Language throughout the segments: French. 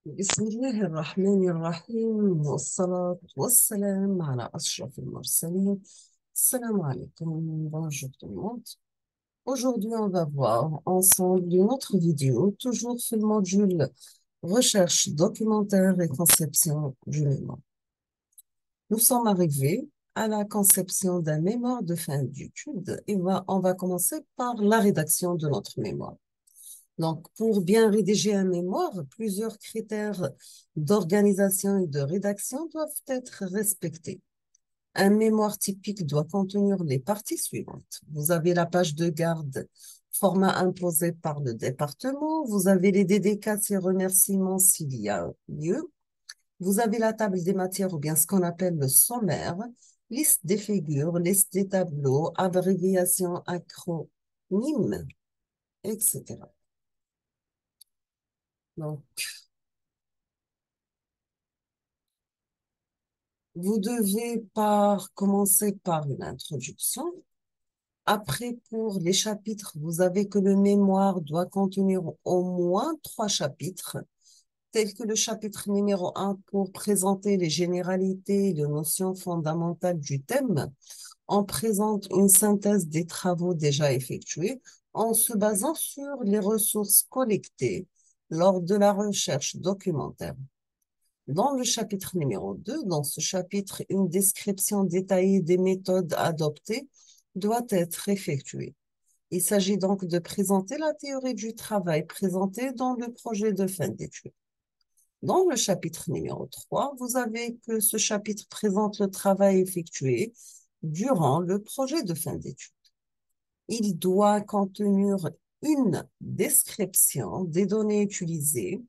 بسم الله الرحمن الرحيم والصلاة والسلام على أشرف المرسلين. Salam alaikum, bonjour tout le monde. Aujourd'hui, on va voir ensemble une autre vidéo, toujours sur le module recherche documentaire et conception du mémoire. Nous sommes arrivés à la conception d'un mémoire de fin d'études et on va commencer par la rédaction de notre mémoire. Donc, pour bien rédiger un mémoire, plusieurs critères d'organisation et de rédaction doivent être respectés. Un mémoire typique doit contenir les parties suivantes. Vous avez la page de garde, format imposé par le département. Vous avez les dédicaces et remerciements s'il y a lieu. Vous avez la table des matières ou bien ce qu'on appelle le sommaire, liste des figures, liste des tableaux, abréviations, acronymes, etc. Donc, vous devez commencer par une introduction. Après, pour les chapitres, vous avez que le mémoire doit contenir au moins 3 chapitres, tels que le chapitre numéro 1 pour présenter les généralités et les notions fondamentales du thème. On présente une synthèse des travaux déjà effectués en se basant sur les ressources collectées lors de la recherche documentaire. Dans le chapitre numéro 2, dans ce chapitre, une description détaillée des méthodes adoptées doit être effectuée. Il s'agit donc de présenter la théorie du travail présentée dans le projet de fin d'études. Dans le chapitre numéro 3, vous avez que ce chapitre présente le travail effectué durant le projet de fin d'études. Il doit contenir une description des données utilisées,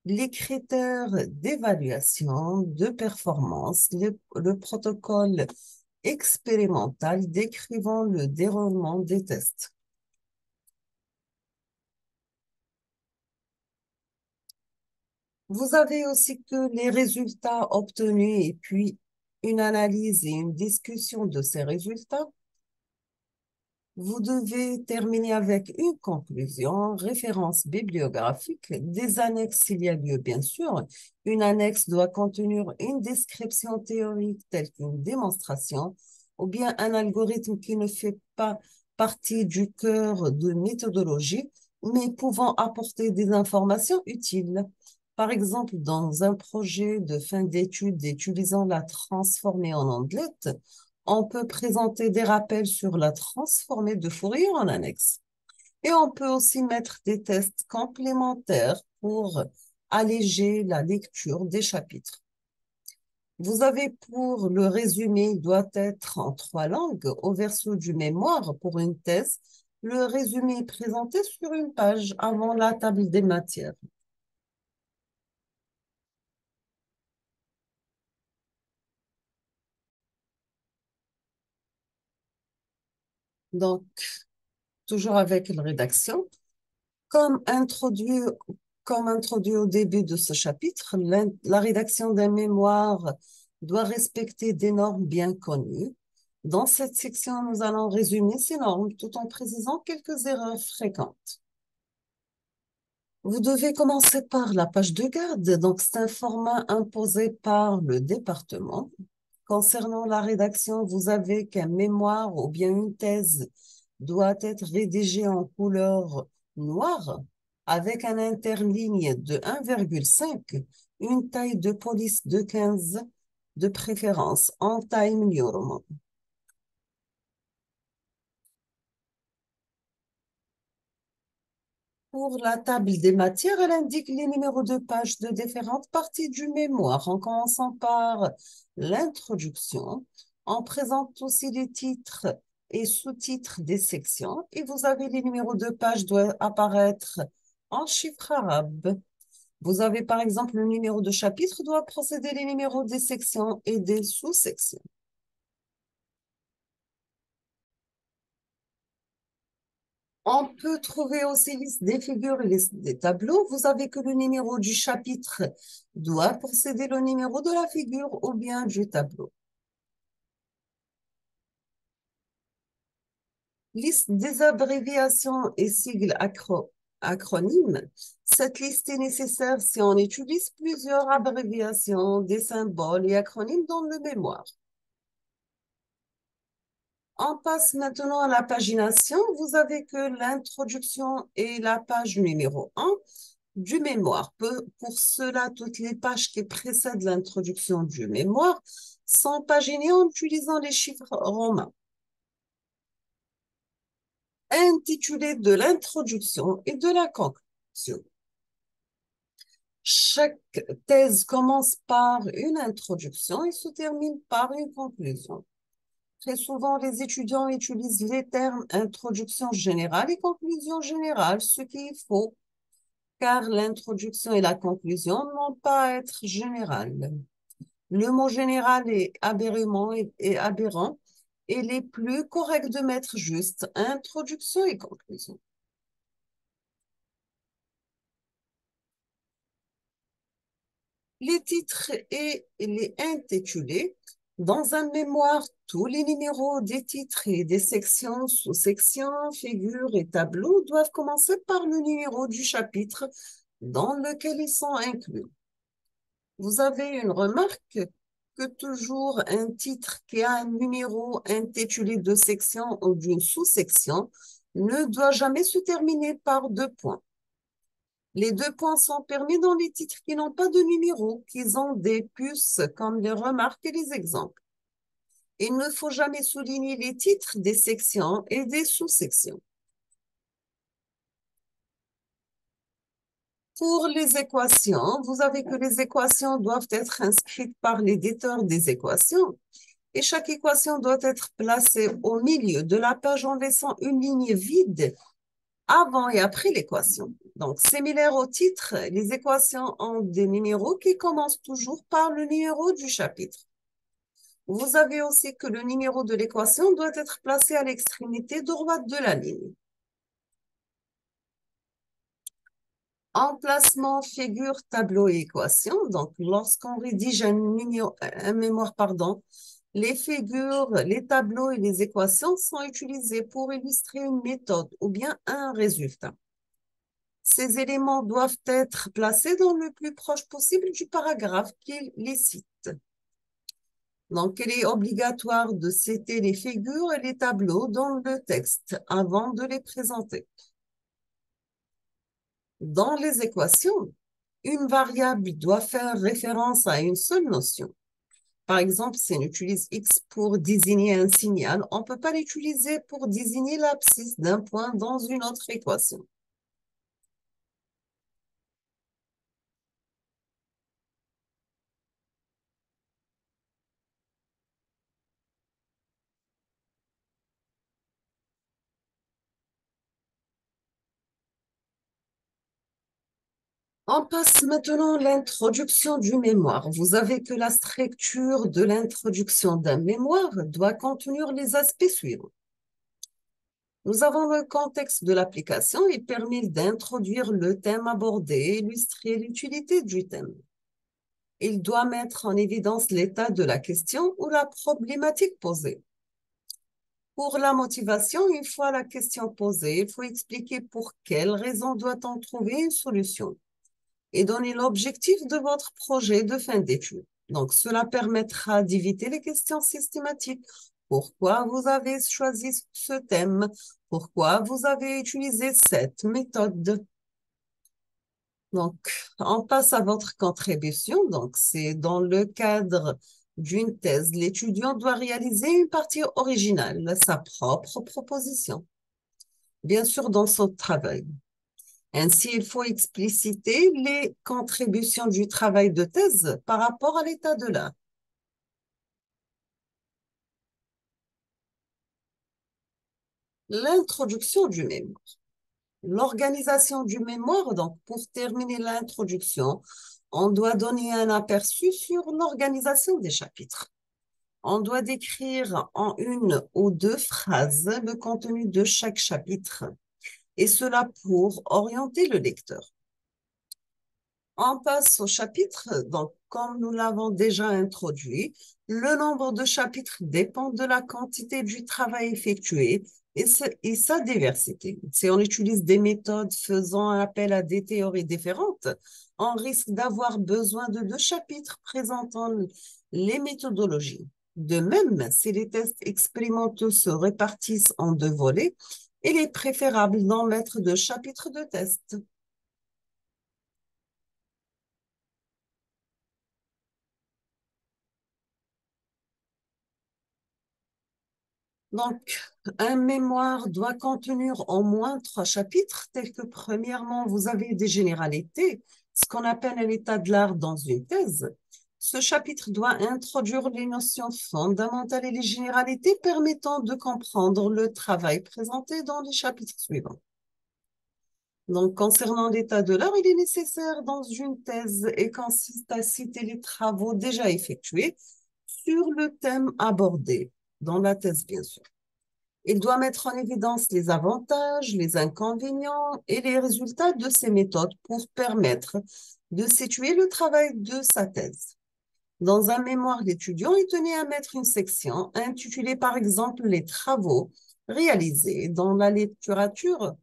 les critères d'évaluation de performance, le protocole expérimental décrivant le déroulement des tests. Vous avez aussi que les résultats obtenus et puis une analyse et une discussion de ces résultats. Vous devez terminer avec une conclusion, référence bibliographique, des annexes s'il y a lieu, bien sûr. Une annexe doit contenir une description théorique telle qu'une démonstration ou bien un algorithme qui ne fait pas partie du cœur de méthodologie, mais pouvant apporter des informations utiles. Par exemple, dans un projet de fin d'études utilisant la transformée en ondelette, on peut présenter des rappels sur la transformée de Fourier en annexe. Et on peut aussi mettre des tests complémentaires pour alléger la lecture des chapitres. Vous avez pour le résumé, il doit être en 3 langues. Au verso du mémoire, pour une thèse, le résumé est présenté sur une page avant la table des matières. Donc, toujours avec la rédaction. Comme introduit, comme introduit au début de ce chapitre, la rédaction d'un mémoire doit respecter des normes bien connues. Dans cette section, nous allons résumer ces normes tout en précisant quelques erreurs fréquentes. Vous devez commencer par la page de garde. Donc, c'est un format imposé par le département. Concernant la rédaction, vous avez qu'un mémoire ou bien une thèse doit être rédigé en couleur noire avec un interligne de 1,5, une taille de police de 15 de préférence en Time New Roman. Pour la table des matières, elle indique les numéros de pages de différentes parties du mémoire, en commençant par l'introduction. On présente aussi les titres et sous-titres des sections, et vous avez les numéros de pages doivent apparaître en chiffres arabes. Vous avez par exemple le numéro de chapitre doit procéder les numéros des sections et des sous-sections. On peut trouver aussi liste des figures et liste des tableaux. Vous avez que le numéro du chapitre doit précéder le numéro de la figure ou bien du tableau. Liste des abréviations et sigles acronymes. Cette liste est nécessaire si on utilise plusieurs abréviations, des symboles et acronymes dans le mémoire. On passe maintenant à la pagination. Vous avez que l'introduction et la page numéro 1 du mémoire. Pour cela, toutes les pages qui précèdent l'introduction du mémoire sont paginées en utilisant les chiffres romains. Intitulé de l'introduction et de la conclusion. Chaque thèse commence par une introduction et se termine par une conclusion. Très souvent, les étudiants utilisent les termes introduction générale et conclusion générale, ce qui est faux, car l'introduction et la conclusion n'ont pas à être générales. Le mot général est aberrant et il est plus correct de mettre juste introduction et conclusion. Les titres et les intitulés. Dans un mémoire, tous les numéros des titres et des sections, sous-sections, figures et tableaux doivent commencer par le numéro du chapitre dans lequel ils sont inclus. Vous avez une remarque que toujours un titre qui a un numéro intitulé de section ou d'une sous-section ne doit jamais se terminer par 2 points. Les 2 points sont permis dans les titres qui n'ont pas de numéro, qui ont des puces comme les remarques et les exemples. Il ne faut jamais souligner les titres des sections et des sous-sections. Pour les équations, vous avez que les équations doivent être inscrites par l'éditeur des équations et chaque équation doit être placée au milieu de la page en laissant une ligne vide avant et après l'équation. Donc, similaire au titre, les équations ont des numéros qui commencent toujours par le numéro du chapitre. Vous avez aussi que le numéro de l'équation doit être placé à l'extrémité droite de la ligne. Emplacement, figure, tableau et équation. Donc, lorsqu'on rédige un mémoire, les figures, les tableaux et les équations sont utilisés pour illustrer une méthode ou bien un résultat. Ces éléments doivent être placés dans le plus proche possible du paragraphe qui les cite. Donc, il est obligatoire de citer les figures et les tableaux dans le texte avant de les présenter. Dans les équations, une variable doit faire référence à une seule notion. Par exemple, si on utilise X pour désigner un signal, on ne peut pas l'utiliser pour désigner l'abscisse d'un point dans une autre équation. On passe maintenant à l'introduction du mémoire. Vous avez que la structure de l'introduction d'un mémoire doit contenir les aspects suivants. Nous avons le contexte de l'application. Il permet d'introduire le thème abordé et illustrer l'utilité du thème. Il doit mettre en évidence l'état de la question ou la problématique posée. Pour la motivation, une fois la question posée, il faut expliquer pour quelle raison doit-on trouver une solution et donner l'objectif de votre projet de fin d'études. Donc, cela permettra d'éviter les questions systématiques. Pourquoi vous avez choisi ce thème? Pourquoi vous avez utilisé cette méthode? Donc, on passe à votre contribution. Donc, c'est dans le cadre d'une thèse, l'étudiant doit réaliser une partie originale, sa propre proposition, bien sûr dans son travail. Ainsi, il faut expliciter les contributions du travail de thèse par rapport à l'état de l'art. L'introduction du mémoire. L'organisation du mémoire, donc pour terminer l'introduction, on doit donner un aperçu sur l'organisation des chapitres. On doit décrire en 1 ou 2 phrases le contenu de chaque chapitre, et cela pour orienter le lecteur. On passe au chapitre. Donc, comme nous l'avons déjà introduit, le nombre de chapitres dépend de la quantité du travail effectué et sa diversité. Si on utilise des méthodes faisant appel à des théories différentes, on risque d'avoir besoin de deux chapitres présentant les méthodologies. De même, si les tests expérimentaux se répartissent en deux volets, il est préférable d'en mettre deux chapitres de test. Donc, un mémoire doit contenir au moins trois chapitres, tels que premièrement, vous avez des généralités, ce qu'on appelle un état de l'art dans une thèse. Ce chapitre doit introduire les notions fondamentales et les généralités permettant de comprendre le travail présenté dans les chapitres suivants. Donc, concernant l'état de l'art, il est nécessaire dans une thèse et consiste à citer les travaux déjà effectués sur le thème abordé, dans la thèse, bien sûr. Il doit mettre en évidence les avantages, les inconvénients et les résultats de ces méthodes pour permettre de situer le travail de sa thèse. Dans un mémoire d'étudiant, il tenait à mettre une section intitulée par exemple les travaux réalisés dans la littérature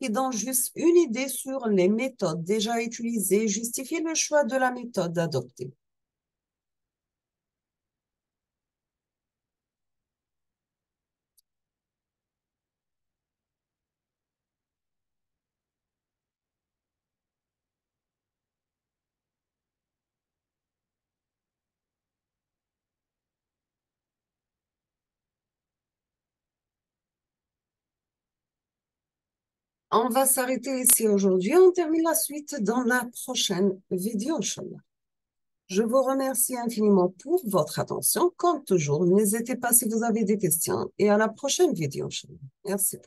qui donne juste une idée sur les méthodes déjà utilisées et justifier le choix de la méthode adoptée. On va s'arrêter ici aujourd'hui. On termine la suite dans la prochaine vidéo, Inch'Allah. Je vous remercie infiniment pour votre attention. Comme toujours, n'hésitez pas si vous avez des questions et à la prochaine vidéo, Inch'Allah. Merci.